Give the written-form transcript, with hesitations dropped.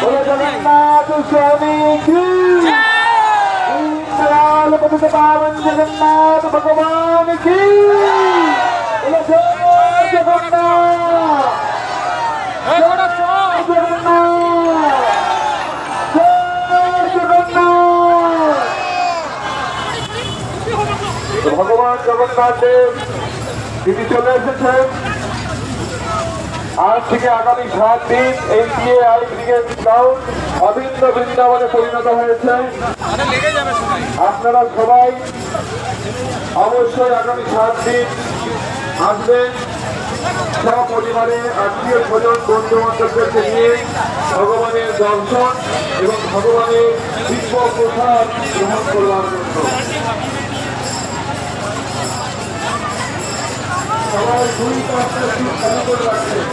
बोलो जगन्नाथ स्वामी की दयाल पतित पावन जगन्नाथ भगवान की बोलो जय जगन्नाथ जय जगन्नाथ जय जगन्नाथ। तो भगवान जगन्नाथ देव তিনি চলে এসেছেন। আজ থেকে আগামী 7 দিন এই সিএআই ব্রিগেড গ্রাউন্ড অভিন্ন বৃন্দাবনে পরিণত হয়েছে। আপনারা সবাই অবশ্যই আগামী 7 দিন আসবেন, সপরিবারে আত্মীয় স্বজন বন্ধু বান্ধবদেরকে নিয়ে ভগবানের দর্শন এবং ভগবানের দিব্য প্রসাদ গ্রহণ করবার জন্য। সবাই 2-5টা সিট খালি করে রাখবেন।